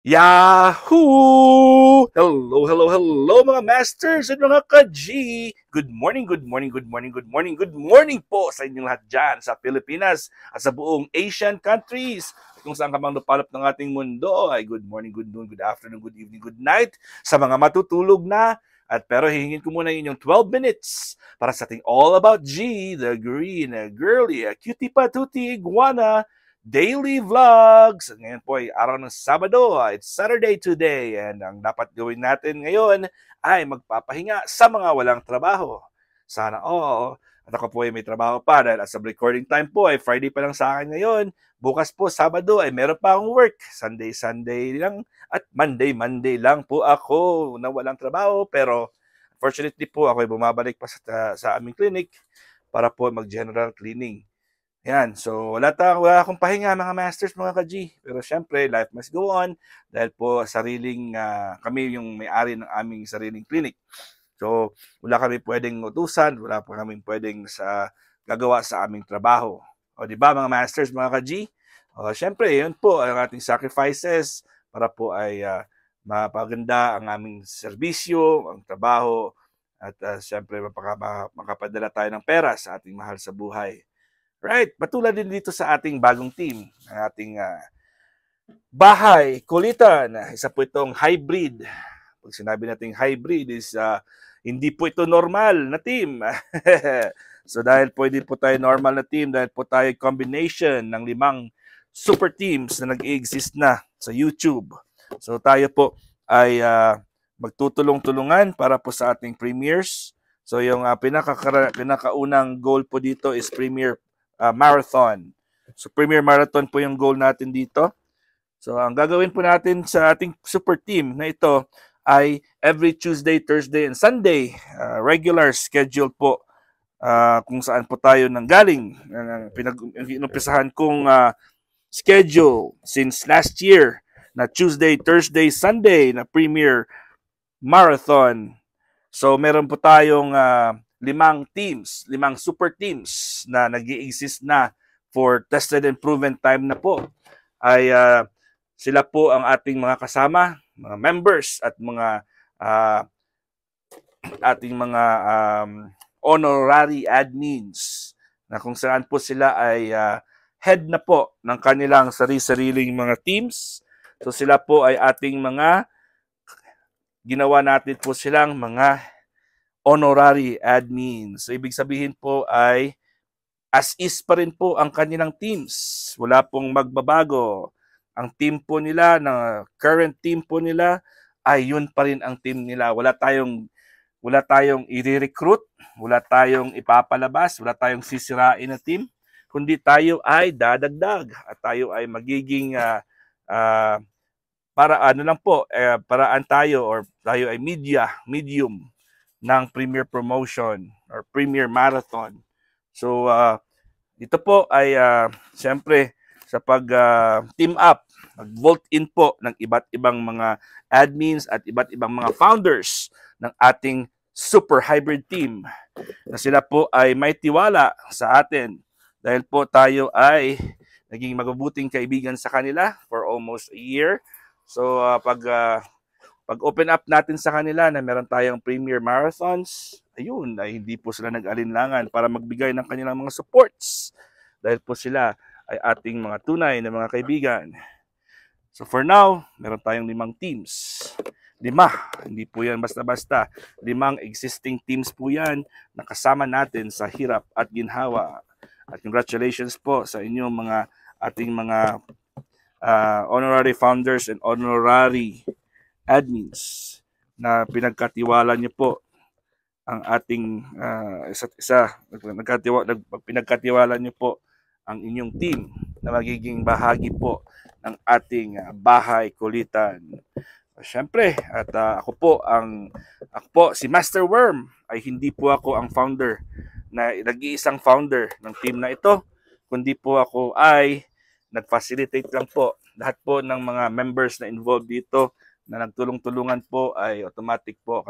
Yahoo! Hello mga masters at mga ka-G! Good morning, good morning, good morning, good morning, good morning po sa inyong lahat dyan sa Pilipinas at sa buong Asian countries. Kung saan ka mang napalap ng ating mundo, ay good morning, good noon, good afternoon, good evening, good night sa mga matutulog na. At pero hihingin ko muna inyong 12 minutes para sa ating All About G, the green, girly, cutie patuti, iguana, daily vlogs. Ngayon po ay araw ng Sabado. It's Saturday today. And ang dapat gawin natin ngayon ay magpapahinga sa mga walang trabaho. Sana all. At ako po ay may trabaho pa dahil as of recording time po ay Friday pa lang sa akin ngayon. Bukas po, Sabado ay meron pa akong work. Sunday, Sunday lang. At Monday, Monday lang po ako na walang trabaho. Pero fortunately po ako ay bumabalik pa sa aming clinic para po mag-general cleaning. Yan, so wala akong pahinga mga masters, mga ka-G. Pero syempre, life must go on dahil po kami yung may-ari ng aming sariling clinic. So wala kami pwedeng utusan, wala pa kami pwedeng gagawa sa aming trabaho. O di ba mga masters, mga ka-G? O syempre, yun po ang ating sacrifices para po ay mapaganda ang aming serbisyo, ang trabaho, at syempre makapadala tayo ng pera sa ating mahal sa buhay. Right, patulad din dito sa ating bagong team, ang ating bahay, kulitan. Isa po itong hybrid. Pag sinabi natin hybrid is hindi po ito normal na team. So dahil pwede po tayo normal na team, dahil po tayo combination ng 5 super teams na nag-exist na sa YouTube. So tayo po ay magtutulong-tulungan para po sa ating premieres. So yung pinakaunang goal po dito is premiere marathon. So Premier Marathon po yung goal natin dito. So ang gagawin po natin sa ating super team na ito ay every Tuesday, Thursday, and Sunday, regular schedule po kung saan po tayo nanggaling. Pinag-umpisahan kong schedule since last year na Tuesday, Thursday, Sunday na Premier Marathon. So meron po tayong 5 super teams na nag-i-exist na for tested and proven time na po. Ay sila po ang ating mga kasama, mga members at mga ating mga honorary admins na kung saan po sila ay head na po ng kanilang sarili-sariling mga teams. So sila po ay ating ginawa natin po silang mga honorary admins. So, ibig sabihin po ay as is pa rin po ang kanilang teams. Wala pong magbabago. Ang team po nila, current team po nila, ay yun pa rin ang team nila. Wala tayong i-recruit, wala tayong ipapalabas, wala tayong sisirain na team, kundi tayo ay dadagdag at tayo ay magiging paraan tayo or tayo ay medium ng Premier Promotion or Premier Marathon. So, ito po ay siyempre sa pag-team up, mag-vote in po ng iba't ibang mga admins at iba't ibang mga founders ng ating super hybrid team na sila po ay may tiwala sa atin dahil po tayo ay naging mabubuting kaibigan sa kanila for almost a year. So, pag-open up natin sa kanila na meron tayong premier marathons, ayun, ay hindi po sila nag-alinlangan para magbigay ng kanilang mga supports dahil po sila ay ating mga tunay na mga kaibigan. So for now, meron tayong 5 teams. 5, hindi po yan basta-basta. 5 existing teams po yan na kasama natin sa hirap at ginhawa. At congratulations po sa inyong ating mga honorary founders and honorary admins na pinagkatiwala niyo po ang ating isa't isa. Pinagkatiwala niyo po ang inyong team na magiging bahagi po ng ating bahay kulitan. Siyempre, at ako po si Master Worm ay hindi po ako ang founder na nag-iisang founder ng team na ito, kundi po ako ay nag-facilitate lang po. Lahat po ng mga members na involved dito na nagtulong-tulungan po ay automatic po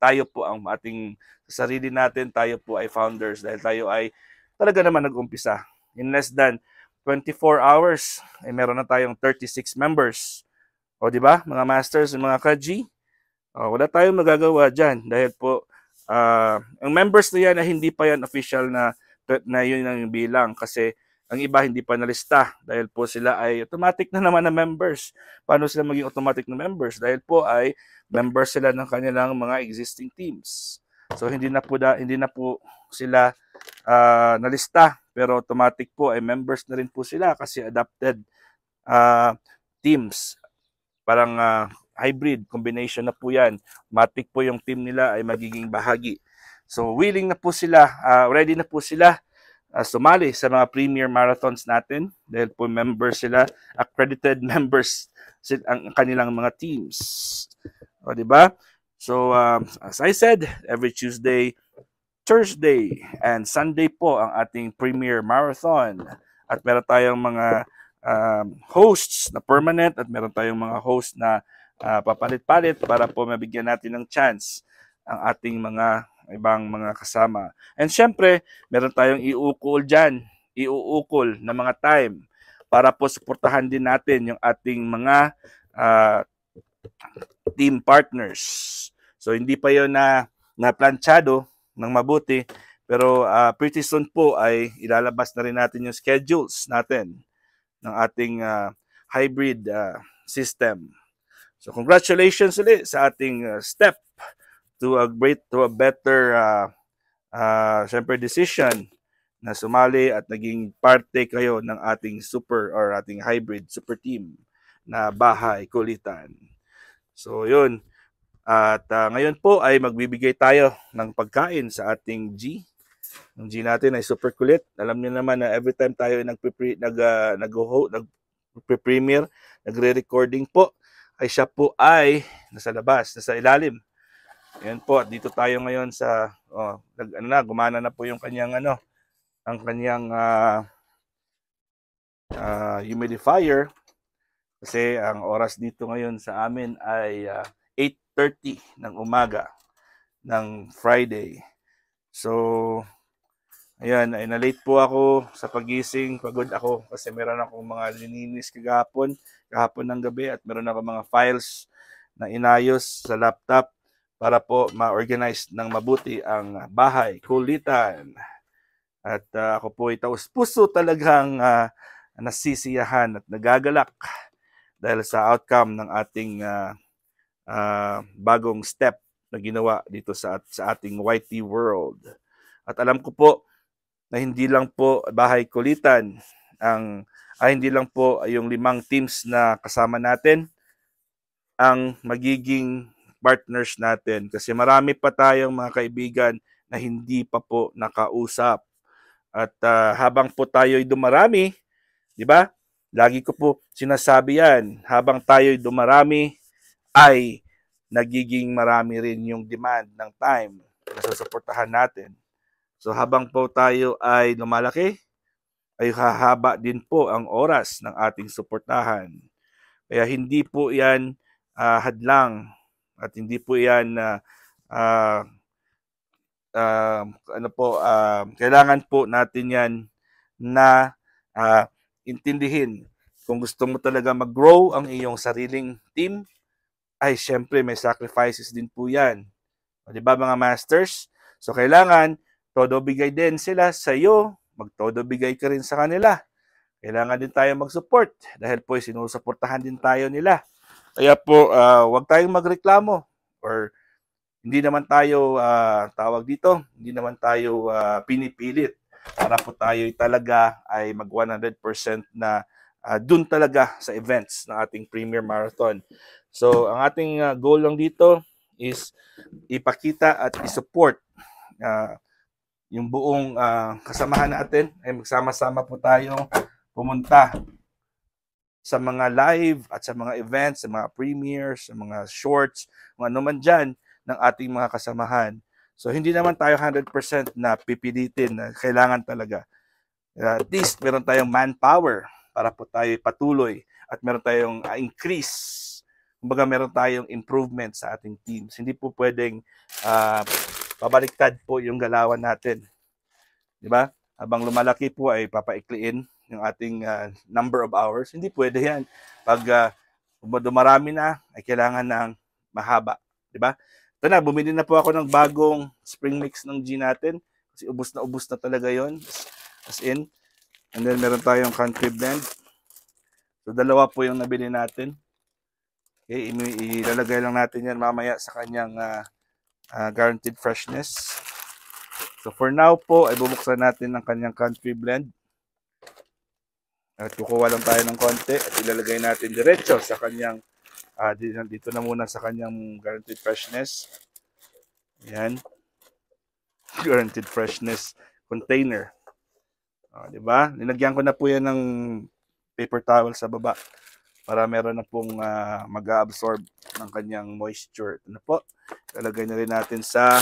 tayo po ang ating sarili natin, tayo po ay founders dahil tayo ay talaga naman nag-umpisa. In less than 24 hours ay meron na tayong 36 members O di ba, mga masters, mga ka-G? Wala tayong magagawa dyan dahil po ang members na yan na hindi pa yan official na yun ang bilang kasi ang iba hindi pa nalista dahil po sila ay automatic na naman na members. Paano sila maging automatic na members? Dahil po ay members sila ng kanilang mga existing teams. So hindi na po sila nalista pero automatic po ay members na rin po sila kasi adopted teams. Parang hybrid combination na po yan. Matik po yung team nila ay magiging bahagi. So willing na po sila, ready na po sila sumali sa mga premier marathons natin dahil po members sila, accredited members ang kanilang mga teams. O, di ba? So as I said, every Tuesday, Thursday, and Sunday po ang ating premier marathon. At meron tayong mga hosts na permanent at meron tayong mga hosts na papalit-palit para po mabigyan natin ng chance ang ating mga ibang mga kasama. And syempre, meron tayong iuukol dyan, iuukol na mga time para po suportahan din natin yung ating mga team partners. So hindi pa yon na planchado ng mabuti, pero pretty soon po ay ilalabas na rin natin yung schedules natin ng ating hybrid system. So congratulations ulit sa ating step to a better syempre decision na sumali at naging parte kayo ng ating super or ating hybrid super team na Bahay Kulitan. So yun. At ngayon po ay magbibigay tayo ng pagkain sa ating G. Ang G natin ay super kulit. Alam niyo naman na every time tayo nagpe-premiere, nagre-recording po, ay siya po ay nasa labas, nasa ilalim. Ayan po, dito tayo ngayon sa gumana na po yung kanyang ang kanyang humidifier kasi ang oras dito ngayon sa amin ay 8:30 ng umaga ng Friday. So ayan, ay na-late po ako sa pagising. Pagod ako kasi meron akong mga lininis kahapon ng gabi at meron ako mga files na inayos sa laptop para po ma-organize ng mabuti ang Bahay Kulitan. At ako po ay taus-puso talagang nasisiyahan at nagagalak dahil sa outcome ng ating bagong step na ginawa dito sa ating YT World. At alam ko po na hindi lang po Bahay Kulitan hindi lang po yung 5 teams na kasama natin ang magiging partners natin kasi marami pa tayong mga kaibigan na hindi pa po nakausap. At habang po tayo'y dumarami, di ba? Lagi ko po sinasabi yan, habang tayo'y dumarami ay nagiging marami rin yung demand ng time na susuportahan natin. So habang po tayo ay lumalaki, ay hahaba din po ang oras ng ating suportahan. Kaya hindi po yan hadlang at hindi po yan kailangan po natin yan na intindihin. Kung gusto mo talaga mag-grow ang iyong sariling team, ay syempre may sacrifices din po yan. O, di ba mga masters? So kailangan todo bigay din sila sa iyo, magtodo bigay ka rin sa kanila. Kailangan din tayo mag-support dahil po sinusuportahan din tayo nila. Kaya po huwag tayong magreklamo or hindi naman tayo hindi naman tayo pinipilit para po tayo talaga ay mag 100% na dun talaga sa events ng ating Premier Marathon. So ang ating goal lang dito is ipakita at isupport yung buong kasamahan natin ay magsama-sama po tayo pumunta sa mga live at sa mga events, sa mga premieres, sa mga shorts, kung ano man dyan ng ating mga kasamahan. So hindi naman tayo 100% na pipilitin na kailangan talaga. At least meron tayong manpower para po tayo patuloy at meron tayong increase. Kumbaga meron tayong improvement sa ating teams. Hindi po pwedeng pabaliktad po yung galawan natin. Di ba? Habang lumalaki po ay papaikliin yung ating number of hours. Hindi pwede yan. Pag Kung dumarami na, ay kailangan ng mahaba. Diba? Ito na, bumili na po ako ng bagong spring mix ng G natin. Kasi ubos na talaga yon, as in. And then meron tayong country blend. So dalawa po yung nabili natin. Okay, ilalagay lang natin yan mamaya sa kanyang guaranteed freshness. So for now po, ay bubuksan natin ang kanyang country blend. At kukuha lang tayo ng konti at ilalagay natin diretso sa kanyang dito na muna sa kanyang guaranteed freshness. Yan. Guaranteed freshness container. Di ba? Nilagyan ko na po yan ng paper towel sa baba para meron na pong mag-absorb ng kanyang moisture. Ito na po. Ilalagay na rin natin sa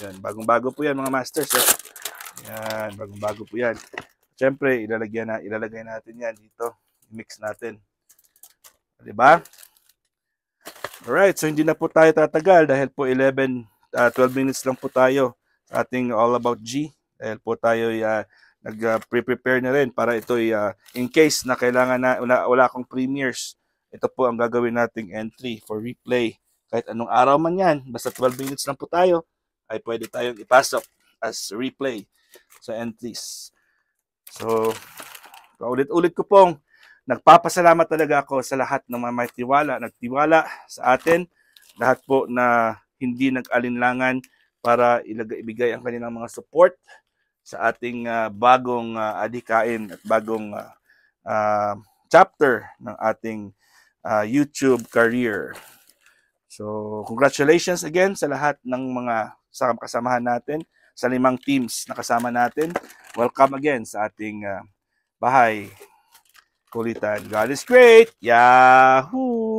yan. Bagong-bago po yan mga masters. Yan. Bagong-bago po yan. Siyempre, ilalagay natin yan dito. Mix natin. Di ba? Alright, so hindi na po tayo tatagal dahil po 12 minutes lang po tayo sa ating All About G. Dahil po tayo nag-prepare na rin para ito in case na kailangan na wala akong premieres, ito po ang gagawin nating entry for replay. Kahit anong araw man yan, basta 12 minutes lang po tayo, ay pwede tayong ipasok as replay sa entries. So, paulit-ulit ko pong nagpapasalamat talaga ako sa lahat ng mga may nagtiwala sa atin, lahat po na hindi nag-alinlangan para ibigay ang kanilang mga support sa ating bagong adhikain at bagong chapter ng ating YouTube career. So, congratulations again sa lahat ng mga kasamahan natin, sa 5 teams na kasama natin. Welcome again sa ating bahay kulitan. God is great! Yahoo!